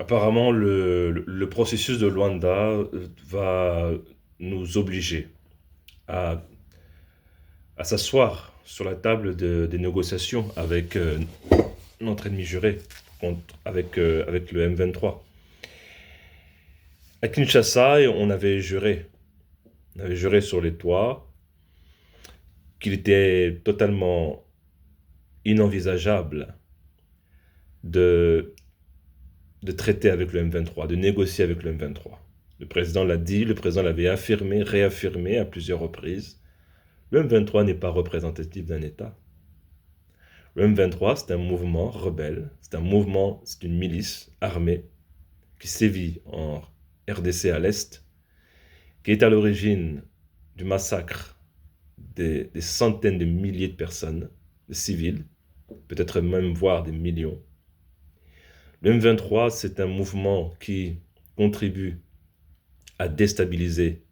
Apparemment, le processus de Luanda va nous obliger à, à s'asseoir sur la table des négociations avec notre ennemi juré, avec le M23. À Kinshasa, on avait juré sur les toits qu'il était totalement inenvisageable de, de traiter avec le M23, de négocier avec le M23. Le président l'a dit, le président l'avait affirmé, réaffirmé à plusieurs reprises. Le M23 n'est pas représentatif d'un État. Le M23, c'est un mouvement rebelle, c'est une milice armée qui sévit en RDC à l'Est, qui est à l'origine du massacre des centaines de milliers de personnes, de civils, peut-être même voire des millions. Le M23, c'est un mouvement qui contribue à déstabiliser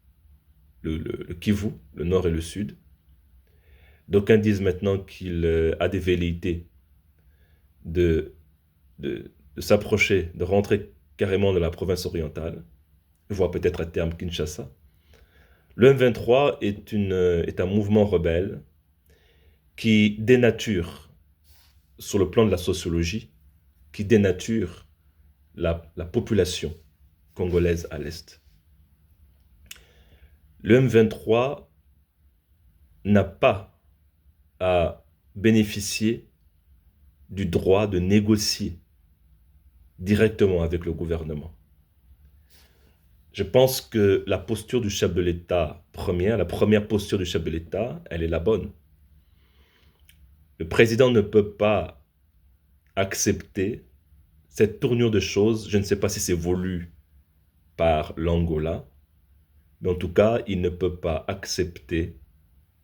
le Kivu, le nord et le sud. D'aucuns disent maintenant qu'il a des velléités de, de s'approcher, de rentrer carrément dans la province orientale, voire peut-être à terme Kinshasa. Le M23 est un mouvement rebelle qui dénature, sur le plan de la sociologie, qui dénature la population congolaise à l'Est. Le M23 n'a pas à bénéficier du droit de négocier directement avec le gouvernement. Je pense que la posture du chef de l'État la première posture du chef de l'État, elle est la bonne. Le président ne peut pas accepter cette tournure de choses. Je ne sais pas si c'est voulu par l'Angola, mais en tout cas, il ne peut pas accepter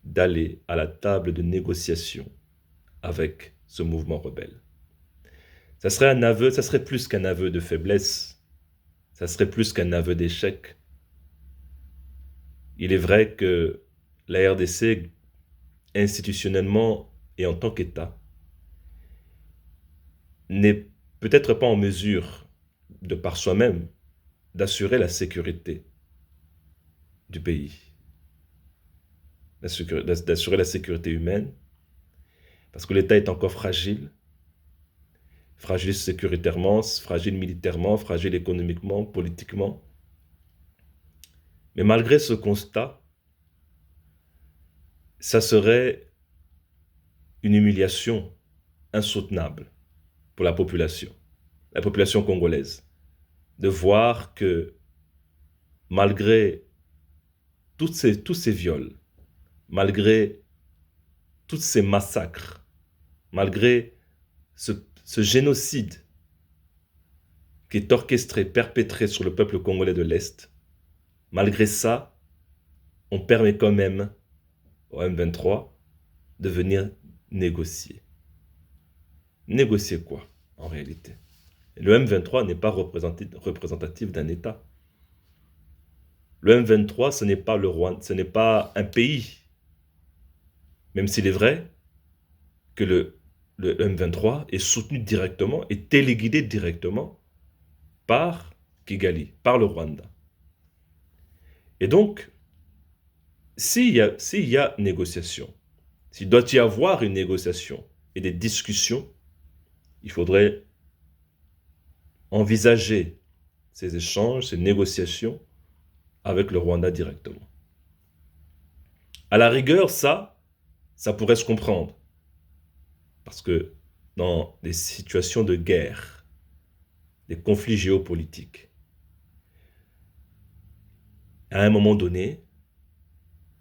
d'aller à la table de négociation avec ce mouvement rebelle. Ça serait plus qu'un aveu de faiblesse, ça serait plus qu'un aveu d'échec. Il est vrai que la RDC, institutionnellement et en tant qu'État, n'est peut-être pas en mesure, de par soi-même, d'assurer la sécurité du pays, d'assurer la sécurité humaine, parce que l'État est encore fragile, fragile sécuritairement, fragile militairement, fragile économiquement, politiquement. Mais malgré ce constat, ça serait une humiliation insoutenable pour la population congolaise, de voir que malgré tous ces viols, malgré tous ces massacres, malgré ce génocide qui est orchestré, perpétré sur le peuple congolais de l'Est, malgré ça, on permet quand même au M23 de venir négocier. Négocier quoi, en réalité? Le M23 n'est pas représentatif d'un État. Le M23, ce n'est pas le Rwanda, ce n'est pas un pays. Même s'il est vrai que le M23 est soutenu directement et téléguidé directement par Kigali, par le Rwanda. Et donc, s'il y a négociation, s'il doit y avoir une négociation et des discussions, il faudrait envisager ces échanges, ces négociations avec le Rwanda directement. À la rigueur, ça pourrait se comprendre. Parce que dans des situations de guerre, des conflits géopolitiques, à un moment donné,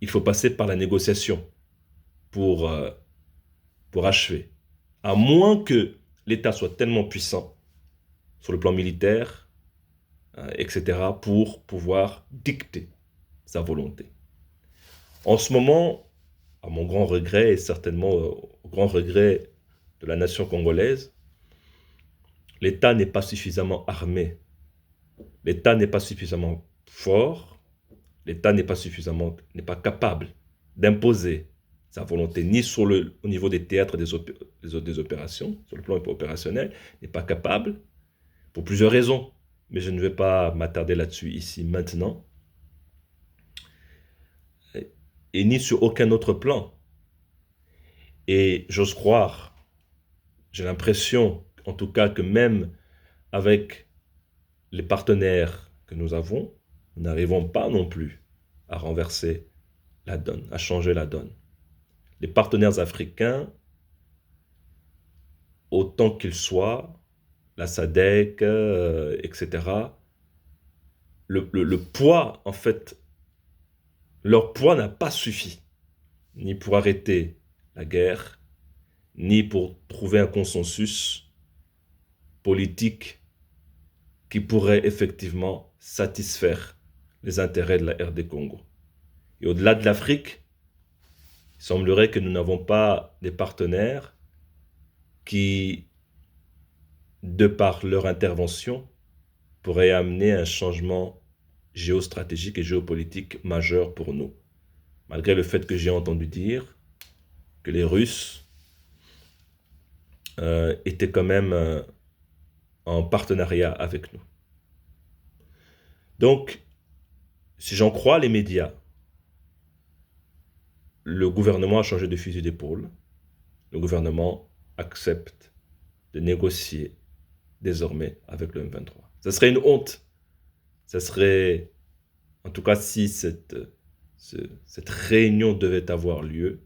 il faut passer par la négociation pour, pour achever. À moins que l'État soit tellement puissant sur le plan militaire, etc., pour pouvoir dicter sa volonté. En ce moment, à mon grand regret et certainement au grand regret de la nation congolaise, l'État n'est pas suffisamment armé, l'État n'est pas suffisamment fort, l'État n'est pas capable d'imposer sa volonté, ni au niveau des théâtres des opérations, sur le plan opérationnel, n'est pas capable, pour plusieurs raisons, mais je ne vais pas m'attarder là-dessus ici maintenant, et ni sur aucun autre plan. Et j'ose croire, j'ai l'impression, en tout cas, que même avec les partenaires que nous avons, nous n'arrivons pas non plus à renverser la donne, à changer la donne. Les partenaires africains, autant qu'ils soient, la SADC, etc., le poids, en fait, leur poids n'a pas suffi, ni pour arrêter la guerre, ni pour trouver un consensus politique qui pourrait effectivement satisfaire les intérêts de la RD Congo. Et au-delà de l'Afrique, il semblerait que nous n'avons pas des partenaires qui, de par leur intervention, pourraient amener un changement géostratégique et géopolitique majeur pour nous. Malgré le fait que j'ai entendu dire que les Russes étaient quand même en partenariat avec nous. Donc, si j'en crois les médias, le gouvernement a changé de fusil d'épaule. Le gouvernement accepte de négocier désormais avec le M23. Ça serait une honte. Ça serait, en tout cas, si cette réunion devait avoir lieu,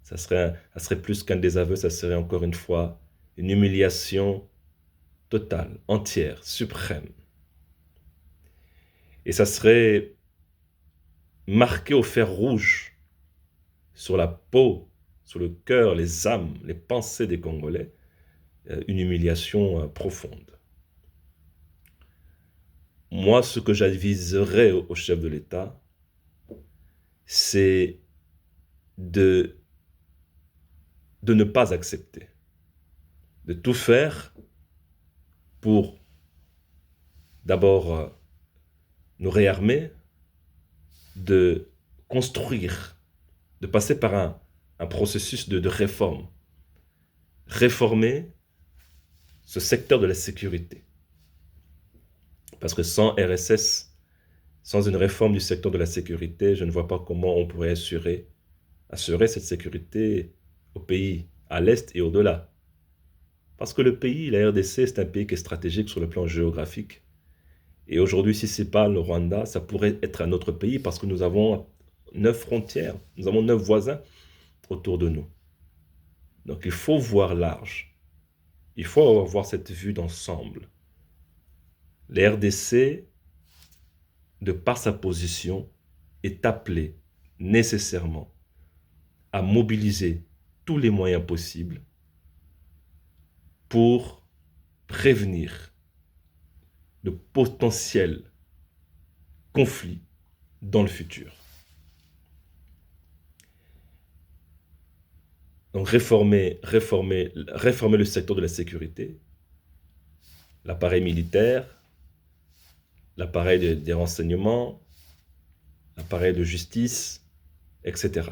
ça serait plus qu'un désaveu, ça serait encore une fois une humiliation totale, entière, suprême. Et ça serait marqué au fer rouge sur la peau, sur le cœur, les âmes, les pensées des Congolais, une humiliation profonde. Moi, ce que j'aviserais au chef de l'État, c'est de ne pas accepter, de tout faire pour d'abord nous réarmer, de construire, de passer par un processus de réforme. Réformer ce secteur de la sécurité. Parce que sans RSS, sans une réforme du secteur de la sécurité, je ne vois pas comment on pourrait assurer cette sécurité au pays, à l'est et au-delà. Parce que le pays, la RDC, c'est un pays qui est stratégique sur le plan géographique. Et aujourd'hui, si ce n'est pas le Rwanda, ça pourrait être un autre pays parce que nous avons 9 frontières, nous avons 9 voisins autour de nous. Donc il faut voir large. Il faut avoir cette vue d'ensemble. La RDC, de par sa position, est appelée nécessairement à mobiliser tous les moyens possibles pour prévenir de potentiels conflits dans le futur. Donc réformer le secteur de la sécurité, l'appareil militaire, l'appareil des renseignements, l'appareil de justice, etc.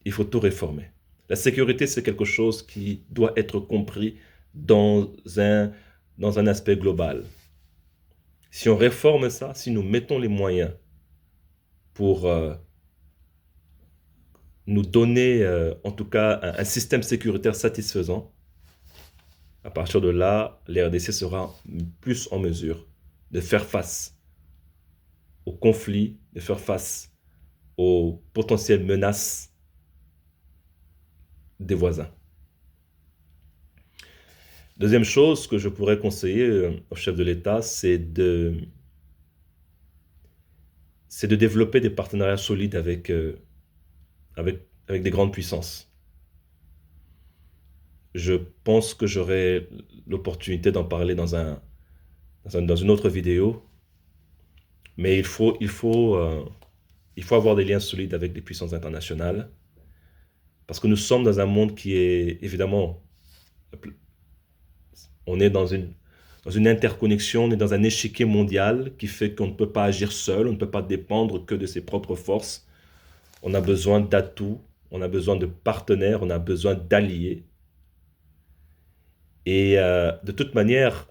Il faut tout réformer. La sécurité, c'est quelque chose qui doit être compris dans un aspect global. Si on réforme ça, si nous mettons les moyens pour nous donner, en tout cas, un système sécuritaire satisfaisant, à partir de là, la RDC sera plus en mesure de faire face aux conflits, de faire face aux potentielles menaces des voisins. Deuxième chose que je pourrais conseiller au chef de l'État, c'est de développer des partenariats solides avec des grandes puissances. Je pense que j'aurai l'opportunité d'en parler dans une autre vidéo, mais il faut avoir des liens solides avec des puissances internationales, parce que nous sommes dans un monde qui est, évidemment, on est dans une interconnexion, on est dans un échiquier mondial qui fait qu'on ne peut pas agir seul, on ne peut pas dépendre que de ses propres forces. On a besoin d'atouts, on a besoin de partenaires, on a besoin d'alliés. Et de toute manière,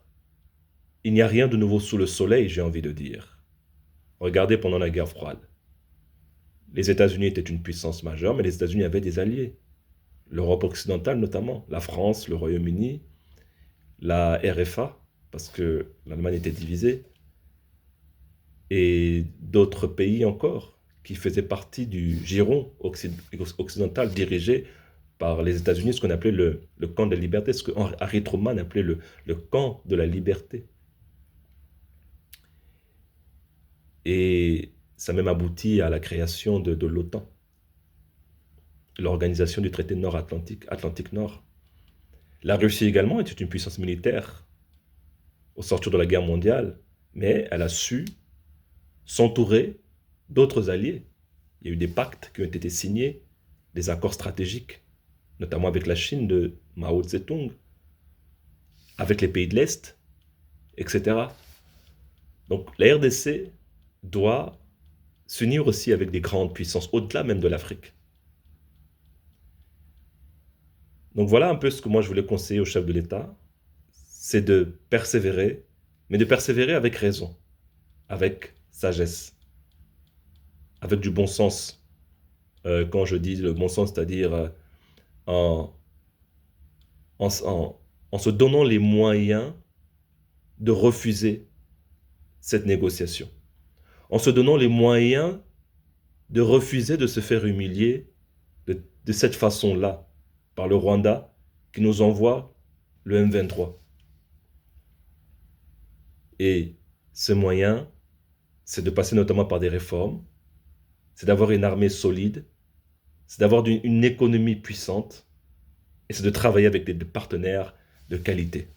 il n'y a rien de nouveau sous le soleil, j'ai envie de dire. Regardez pendant la guerre froide. Les États-Unis étaient une puissance majeure, mais les États-Unis avaient des alliés. L'Europe occidentale notamment, la France, le Royaume-Uni, la RFA, parce que l'Allemagne était divisée, et d'autres pays encore qui faisaient partie du giron occidental dirigé par les États-Unis, ce qu'on appelait le camp de la liberté, ce que Harry Truman appelait le camp de la liberté. Et ça a même abouti à la création de l'OTAN, l'organisation du traité nord-atlantique, Atlantique Nord. La Russie également était une puissance militaire au sortir de la guerre mondiale, mais elle a su s'entourer d'autres alliés. Il y a eu des pactes qui ont été signés, des accords stratégiques, notamment avec la Chine de Mao Tse-tung, avec les pays de l'Est, etc. Donc la RDC doit s'unir aussi avec des grandes puissances, au-delà même de l'Afrique. Donc voilà un peu ce que moi je voulais conseiller au chef de l'État, c'est de persévérer, mais de persévérer avec raison, avec sagesse, avec du bon sens. Quand je dis le bon sens, c'est-à-dire en, en se donnant les moyens de refuser cette négociation, en se donnant les moyens de refuser de se faire humilier de cette façon-là par le Rwanda qui nous envoie le M23. Et ce moyen, c'est de passer notamment par des réformes, c'est d'avoir une armée solide, c'est d'avoir une économie puissante, et c'est de travailler avec des partenaires de qualité.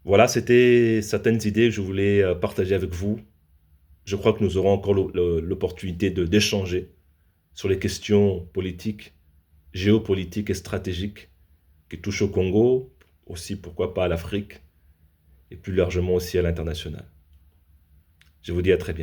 Voilà, c'était certaines idées que je voulais partager avec vous. Je crois que nous aurons encore l'opportunité d'échanger sur les questions politiques, géopolitiques et stratégiques qui touchent au Congo, aussi pourquoi pas à l'Afrique, et plus largement aussi à l'international. Je vous dis à très bientôt.